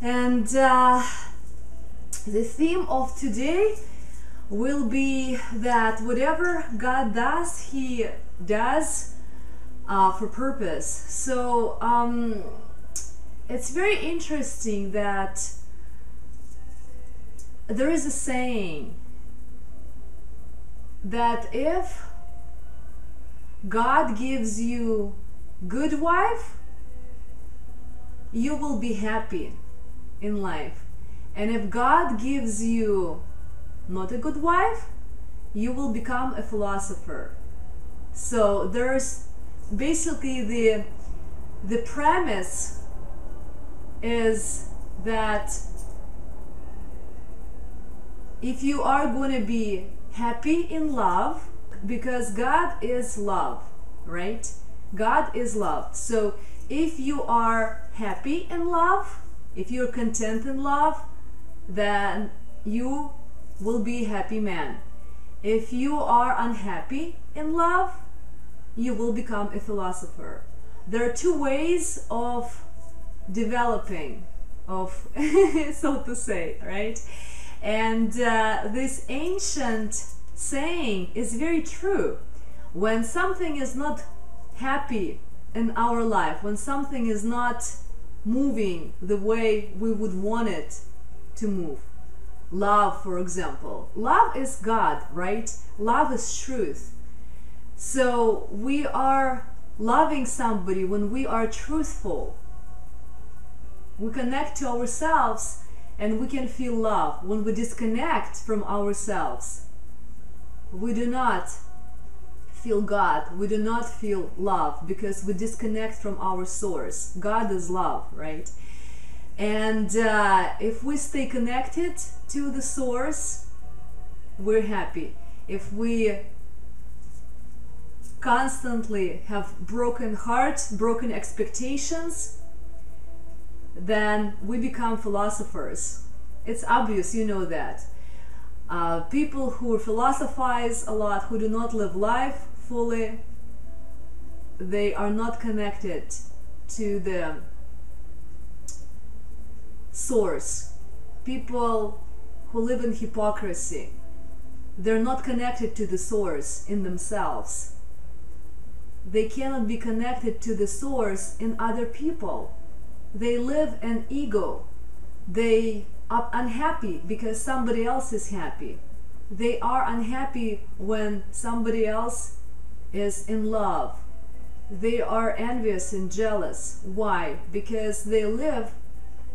And the theme of today will be that whatever God does, He does for purpose. So it's very interesting that there is a saying that if God gives you good wife, you will be happy in life. And if God gives you not a good wife, you will become a philosopher. So there's basically the premise is that if you are going to be happy in love, because God is love, right? God is love. So if you are happy in love, if you're content in love, then you will be a happy man. If you are unhappy in love, you will become a philosopher. There are two ways of developing, so to say, right? And this ancient saying is very true. When something is not happy in our life, when something is not moving the way we would want it to move, love, for example, love is God, right? Love is truth. So we are loving somebody when we are truthful. We connect to ourselves and we can feel love. When we disconnect from ourselves, we do not feel God, we do not feel love, because we disconnect from our source. God is love, right? And if we stay connected to the source, we're happy. If we constantly have broken heart, broken expectations, then we become philosophers. It's obvious, you know that. People who philosophize a lot, who do not live life fully, they are not connected to the source. People who live in hypocrisy, they're not connected to the source in themselves. They cannot be connected to the source in other people. They live in ego. They are unhappy because somebody else is happy. They are unhappy when somebody else is in love. They are envious and jealous. Why? Because they live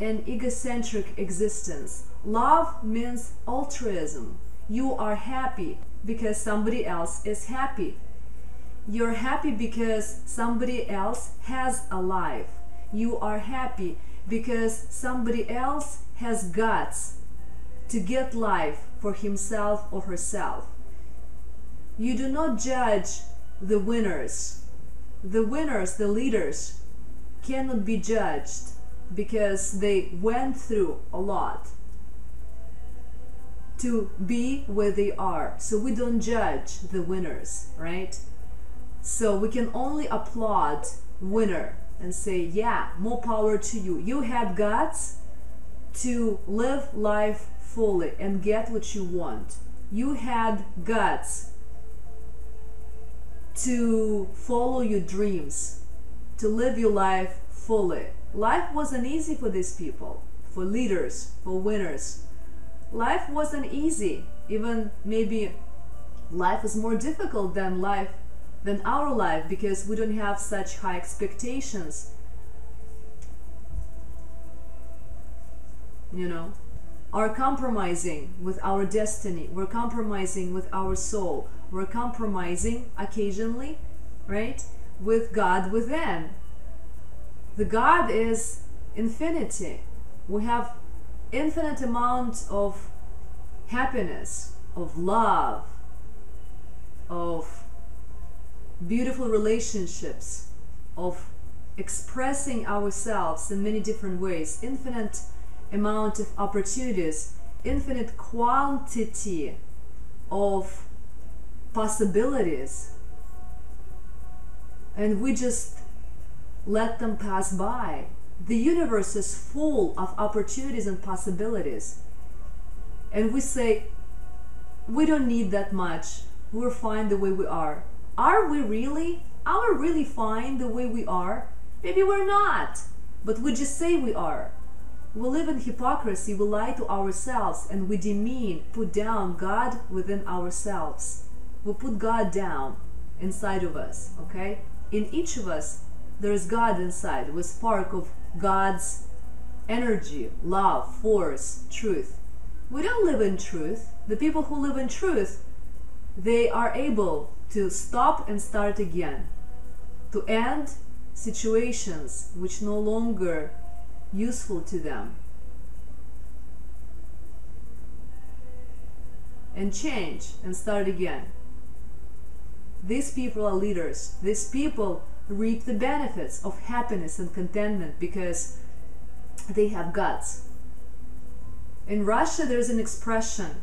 an egocentric existence. Love means altruism. You are happy because somebody else is happy. You're happy because somebody else has a life. You are happy because somebody else has guts to get life for himself or herself. You do not judge the winners. The winners, the leaders, cannot be judged because they went through a lot to be where they are. So we don't judge the winners, right? So we can only applaud winner and say, yeah, more power to you. You had guts to live life fully and get what you want. You had guts to follow your dreams, to live your life fully. Life wasn't easy for these people, for leaders, for winners. Life wasn't easy. Even maybe life is more difficult than our life, because we don't have such high expectations. You know, are compromising with our destiny. We're compromising with our soul. We're compromising occasionally, right, with God within. The God is infinity. We have infinite amount of happiness, of love, of beautiful relationships, of expressing ourselves in many different ways, infinite amount of opportunities, infinite quantity of possibilities, and we just let them pass by. The universe is full of opportunities and possibilities. And we say, we don't need that much. We're fine the way we are. Are we really? Are we really fine the way we are? Maybe we're not, but we just say we are. We live in hypocrisy, we lie to ourselves, and we demean, put down God within ourselves. We put God down inside of us, okay? In each of us, there is God inside, with spark of God's energy, love, force, truth. We don't live in truth. The people who live in truth, they are able to stop and start again, to end situations which no longer useful to them, and change and start again. These people are leaders. These people reap the benefits of happiness and contentment because they have guts. In Russia, there's an expression: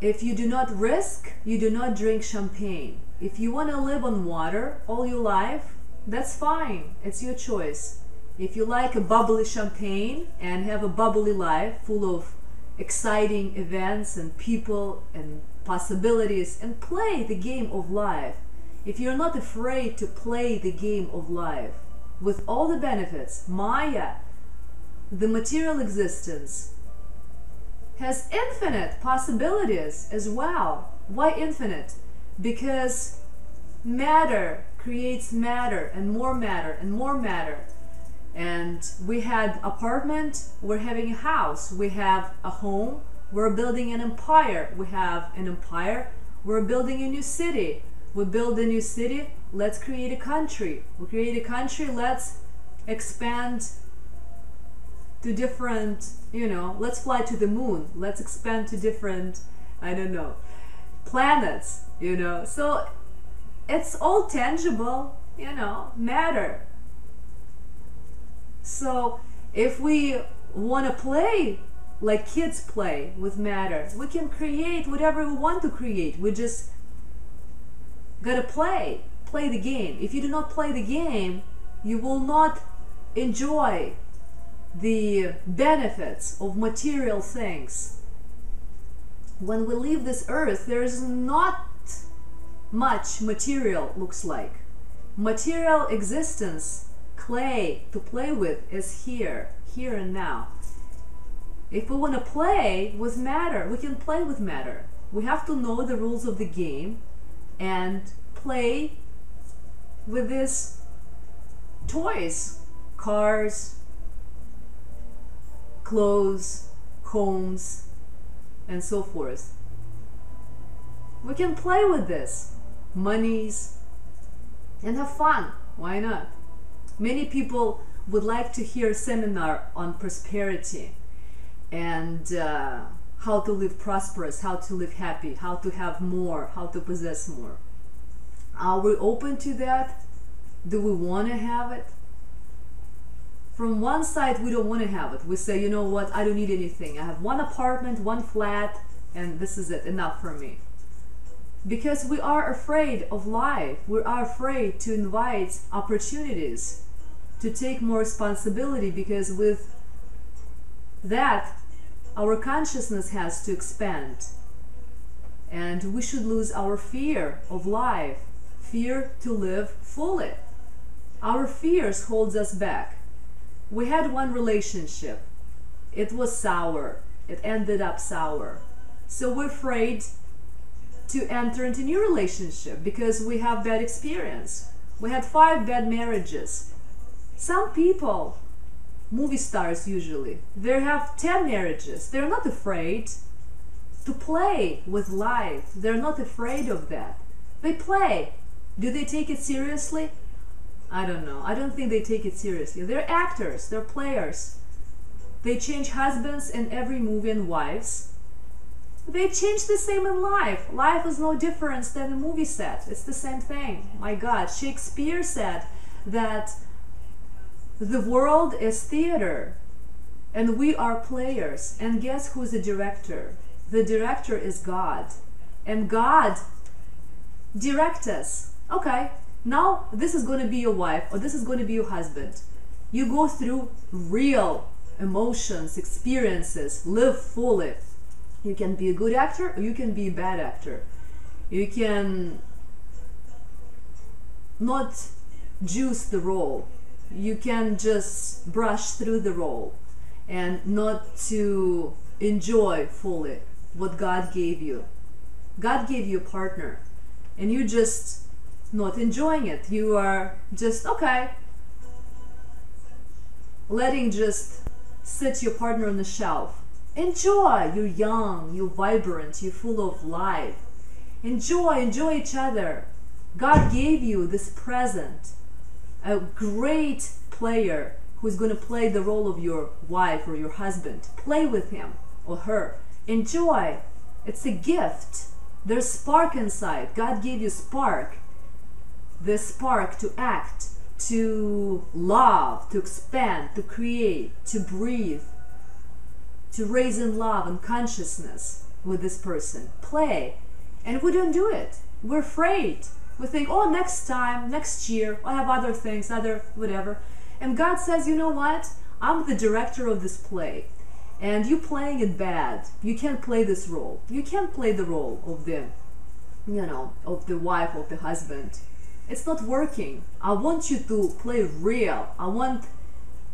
if you do not risk, you do not drink champagne. If you want to live on water all your life, that's fine. It's your choice. If you like a bubbly champagne and have a bubbly life full of exciting events and people and possibilities, and play the game of life, if you're not afraid to play the game of life with all the benefits, Maya, the material existence, has infinite possibilities as well. Why infinite? Because matter creates matter and more matter and more matter. And we had apartment, we're having a house, we have a home, we're building an empire, we have an empire, we're building a new city, we build a new city, let's create a country, we create a country, let's expand to different, let's fly to the moon, let's expand to different, I don't know, planets, so it's all tangible, matter. So if we want to play like kids play with matter, we can create whatever we want to create. We just gotta play the game. If you do not play the game, you will not enjoy the benefits of material things. When we leave this earth, there is not much material looks like. Material existence, clay to play with, is here and now. If we want to play with matter, we can play with matter. We have to know the rules of the game and play with these toys, cars, clothes, homes, and so forth. We can play with this, monies, and have fun. Why not? Many people would like to hear a seminar on prosperity and how to live prosperous, how to live happy, how to have more, how to possess more. Are we open to that? Do we want to have it? From one side, we don't want to have it. We say, you know what, I don't need anything. I have one apartment, one flat, and this is it, enough for me. Because we are afraid of life. We are afraid to invite opportunities, to take more responsibility, because with that, our consciousness has to expand. And we should lose our fear of life, fear to live fully. Our fears holds us back. We had one relationship. It was sour. It ended up sour. So we're afraid to enter into a new relationship because we have bad experience. We had 5 bad marriages. Some people, movie stars usually, they have 10 marriages. They're not afraid to play with life. They're not afraid of that. They play. Do they take it seriously? I don't know. I don't think they take it seriously. They're actors. They're players. They change husbands in every movie and wives. They change the same in life. Life is no different than a movie set. It's the same thing. My God, Shakespeare said that the world is theater and we are players. And guess who's the director? The director is God. And God directs us. Okay, now this is going to be your wife or this is going to be your husband. You go through real emotions, experiences, live fully. You can be a good actor or you can be a bad actor. You can not juice the role. You can just brush through the role and not to enjoy fully what God gave you. God gave you a partner and you just not enjoying it. You are just, okay, letting just sit your partner on the shelf. Enjoy. You're young, you're vibrant, you're full of life. Enjoy each other. God gave you this present, a great player who's going to play the role of your wife or your husband. Play with him or her. Enjoy. It's a gift. There's spark inside. God gave you spark. The spark to act, to love, to expand, to create, to breathe, to raise in love and consciousness with this person. Play. And we don't do it. We're afraid. We think, oh, next time, next year, I have other things, other whatever. And God says, you know what? I'm the director of this play. And you playing it bad. You can't play this role. You can't play the role of the, of the wife, of the husband. It's not working. I want you to play real. I want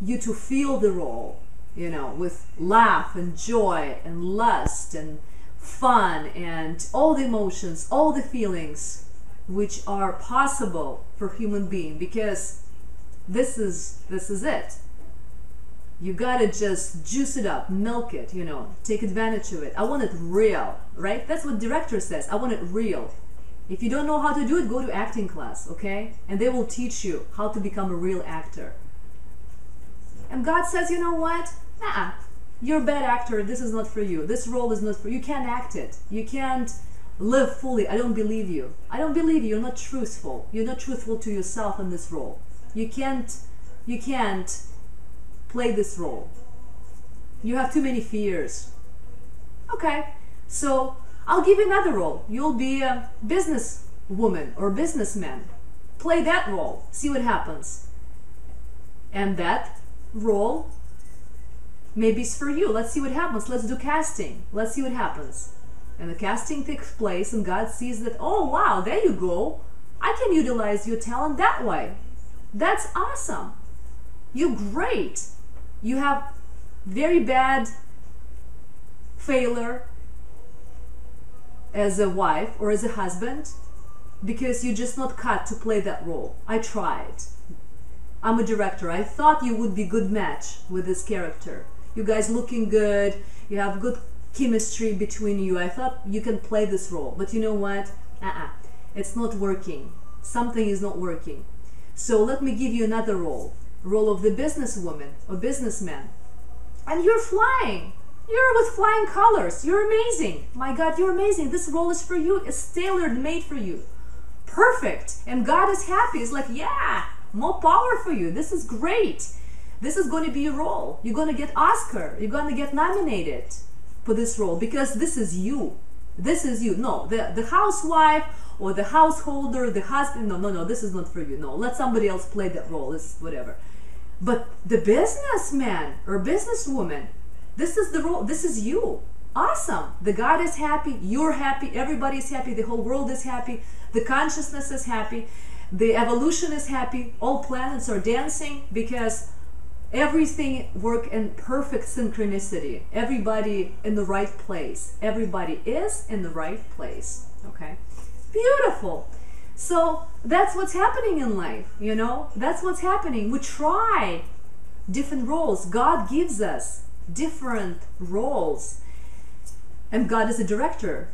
you to feel the role, with laugh and joy and lust and fun and all the emotions, all the feelings which are possible for human being, because this is it. You gotta just juice it up, milk it, take advantage of it. I want it real, right? That's what director says. I want it real. If you don't know how to do it, go to acting class, okay? And they will teach you how to become a real actor. And God says, you know what? Nah, you're a bad actor. This is not for you. This role is not for you. You can't act it. You can't live fully. I don't believe you. I don't believe you. You're not truthful. You're not truthful to yourself in this role. You can't play this role. You have too many fears. Okay, so I'll give you another role. You'll be a businesswoman or businessman. Play that role. See what happens. And that role maybe is for you. Let's see what happens. Let's do casting. Let's see what happens. And the casting takes place and God sees that, oh wow, there you go. I can utilize your talent that way. That's awesome. You're great. You have very bad failure as a wife or as a husband because you're just not cut to play that role. I tried. I'm a director. I thought you would be good match with this character. You guys looking good. You have good chemistry between you. I thought you can play this role. But you know what? It's not working. Something is not working. So let me give you another role. Role of the businesswoman or businessman. And you're flying. You're with flying colors. You're amazing. My God, you're amazing. This role is for you. It's tailored, made for you. Perfect. And God is happy. It's like, yeah, more power for you. This is great. This is going to be your role. You're going to get Oscar. You're going to get nominated for this role because this is you. This is you. No, the housewife or the householder, the husband, no, this is not for you. No, let somebody else play that role. It's whatever. But the businessman or businesswoman, this is the role. This is you. Awesome. The God is happy. You're happy. Everybody's happy. The whole world is happy. The consciousness is happy. The evolution is happy. All planets are dancing because everything works in perfect synchronicity. Everybody in the right place. Everybody is in the right place. Okay? Beautiful. So that's what's happening in life, That's what's happening. We try different roles. God gives us different roles. And God is a director.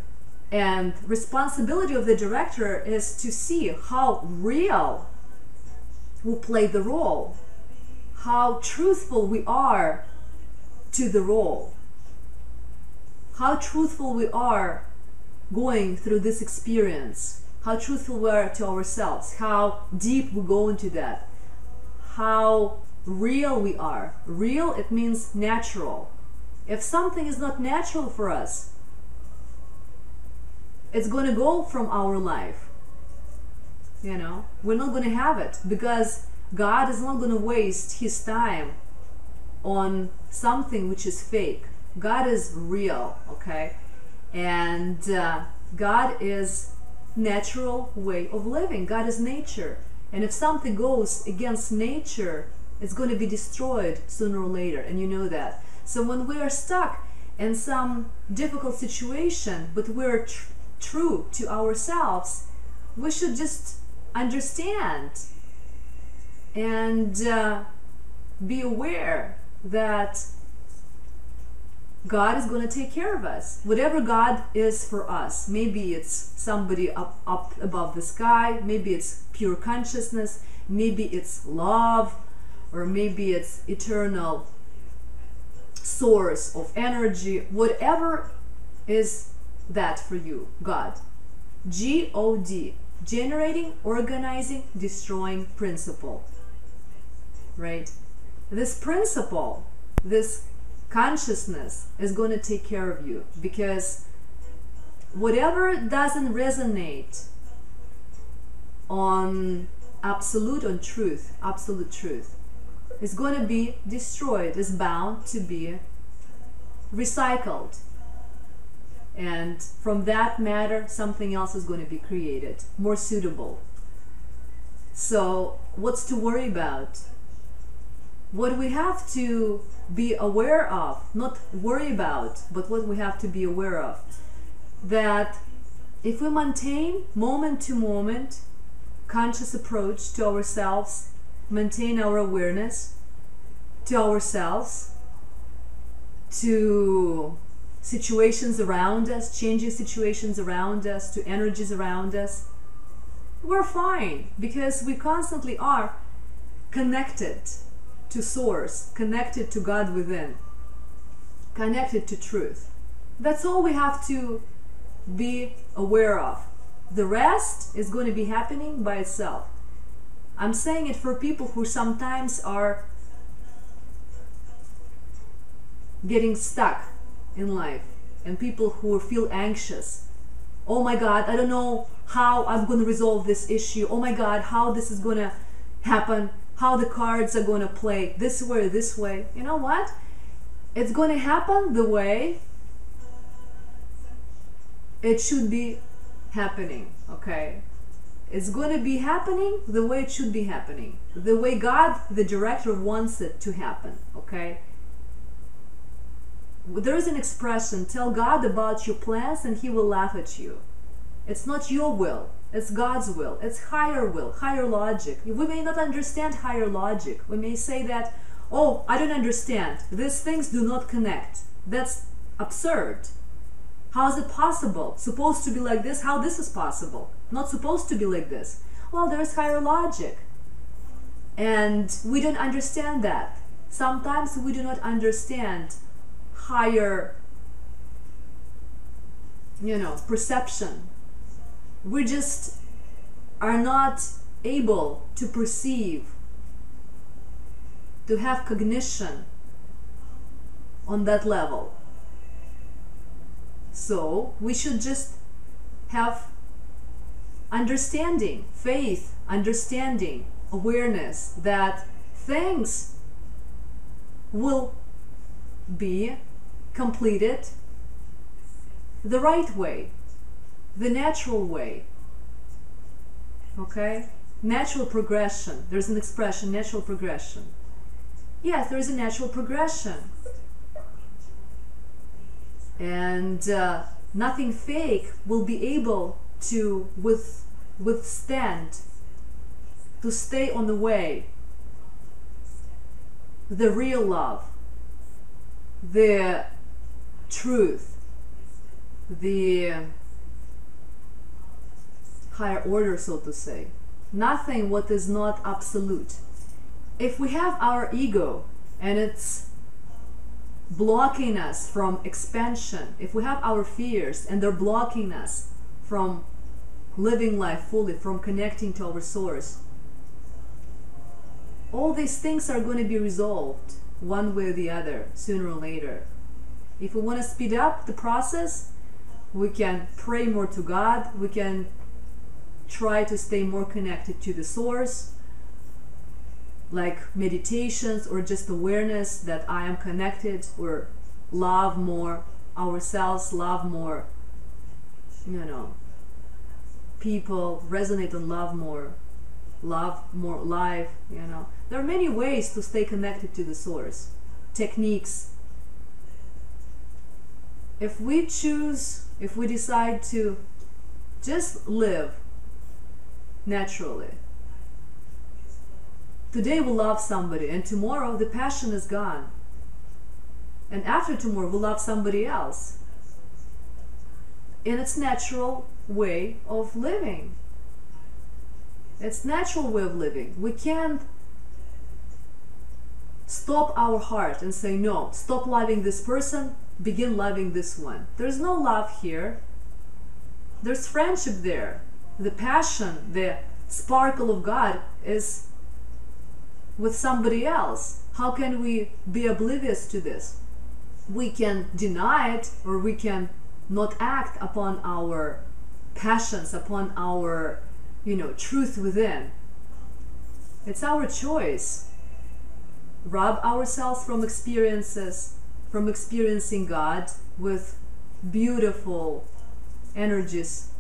And responsibility of the director is to see how real we play the role. How truthful we are to the role. How truthful we are going through this experience. How truthful we are to ourselves. How deep we go into that. How real we are. Real, it means natural. If something is not natural for us, it's going to go from our life. We're not going to have it because God is not going to waste his time on something which is fake. God is real, okay? And God is natural way of living. God is nature. And if something goes against nature, it's going to be destroyed sooner or later, and you know that. So when we are stuck in some difficult situation, but we're true to ourselves, we should just understand and be aware that God is going to take care of us. Whatever God is for us, maybe it's somebody up above the sky, maybe it's pure consciousness, maybe it's love, or maybe it's eternal source of energy. Whatever is that for you, God. G-O-D, generating, organizing, destroying principle. Right? This principle, this consciousness is going to take care of you, because whatever doesn't resonate on absolute, on truth, absolute truth, is going to be destroyed, is bound to be recycled. And from that matter, something else is going to be created, more suitable. So what's to worry about? What we have to be aware of, not worry about, but what we have to be aware of, that if we maintain moment to moment conscious approach to ourselves, maintain our awareness to ourselves, to situations around us, changing situations around us, to energies around us, we're fine, because we constantly are connected to source, connected to God within, connected to truth. That's all we have to be aware of. The rest is going to be happening by itself. I'm saying it for people who sometimes are getting stuck in life, and people who feel anxious. Oh my God, I don't know how I'm going to resolve this issue. Oh my God, how this is going to happen, how the cards are going to play this way or this way. You know what? It's going to happen the way it should be happening, okay? It's going to be happening the way it should be happening, the way God, the director, wants it to happen, okay? There is an expression, tell God about your plans and he will laugh at you. It's not your will, it's God's will, it's higher will, higher logic. We may not understand higher logic. We may say that, oh, I don't understand, these things do not connect. That's absurd. How is it possible? Supposed to be like this, how this is possible? Not supposed to be like this. Well, there's higher logic. And we don't understand that. Sometimes we do not understand higher, perception. We just are not able to perceive, to have cognition on that level. So we should just have understanding, faith, understanding, awareness that things will be completed the right way, the natural way, okay? Natural progression. There's an expression, natural progression. Yes, there is a natural progression. And nothing fake will be able to withstand, to stay on the way. The real love, the truth, the higher order, so to say. Nothing what is not absolute. If we have our ego and it's blocking us from expansion, if we have our fears and they're blocking us from living life fully, from connecting to our source, all these things are going to be resolved one way or the other, sooner or later. If we want to speed up the process, we can pray more to God, we can try to stay more connected to the source, like meditations or just awareness that I am connected, or love more ourselves, love more, people, resonate on love more life. There are many ways to stay connected to the source, techniques. If we decide to just live naturally, today we'll love somebody, and tomorrow the passion is gone, and after tomorrow we'll love somebody else, in its natural way of living. It's natural way of living. We can't stop our heart and say, no, stop loving this person, begin loving this one. There's no love here. There's friendship there. The passion, the sparkle of God is with somebody else. How can we be oblivious to this? We can deny it, or we can not act upon our passions, upon our truth within. It's our choice. Rob ourselves from experiences, from experiencing God with beautiful energies,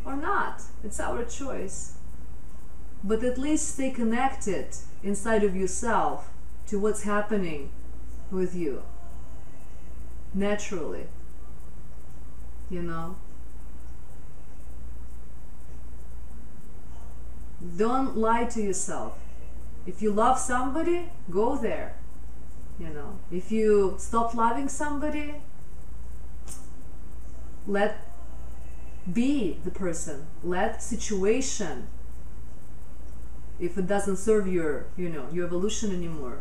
or not. It's our choice. But at least stay connected inside of yourself to what's happening with you naturally. Don't lie to yourself. If you love somebody, go there. If you stop loving somebody, let be the person. Let situation, if it doesn't serve your evolution anymore,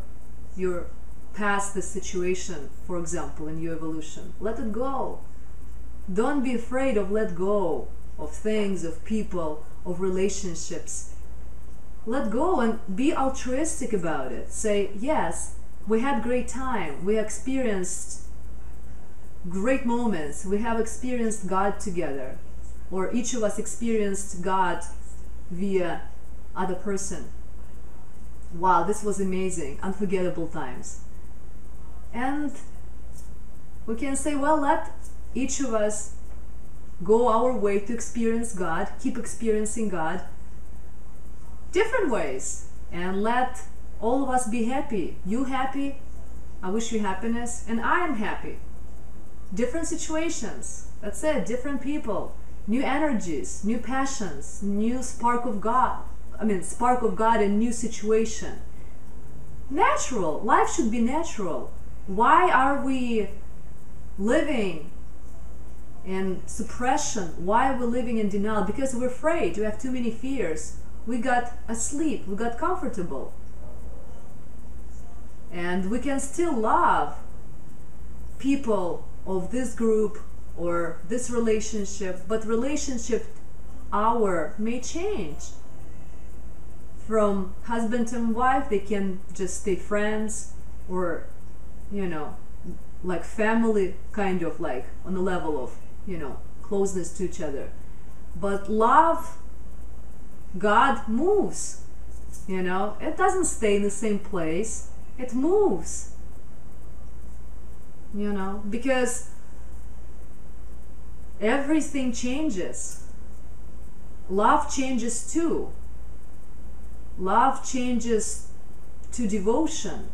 you're past the situation, for example, in your evolution, let it go. Don't be afraid of let go of things, of people, of relationships. Let go and be altruistic about it. Say, yes, we had great time. We experienced great moments. We have experienced God together. Or each of us experienced God via other person. Wow, this was amazing, unforgettable times. And we can say, well, let each of us go our way to experience God, keep experiencing God different ways, and let all of us be happy. You happy, I wish you happiness, and I am happy. Different situations, that's it, different people, new energies, new passions, new spark of God. Spark of God in new situation. Natural, life should be natural. Why are we living in suppression? Why are we living in denial? Because we're afraid, we have too many fears. We got asleep, we got comfortable. And we can still love people of this group or this relationship, but relationship may change. From husband and wife, they can just stay friends, or like family, kind of like on the level of closeness to each other. But love, God moves. It doesn't stay in the same place. It moves. Because everything changes. Love changes too. Love changes to devotion.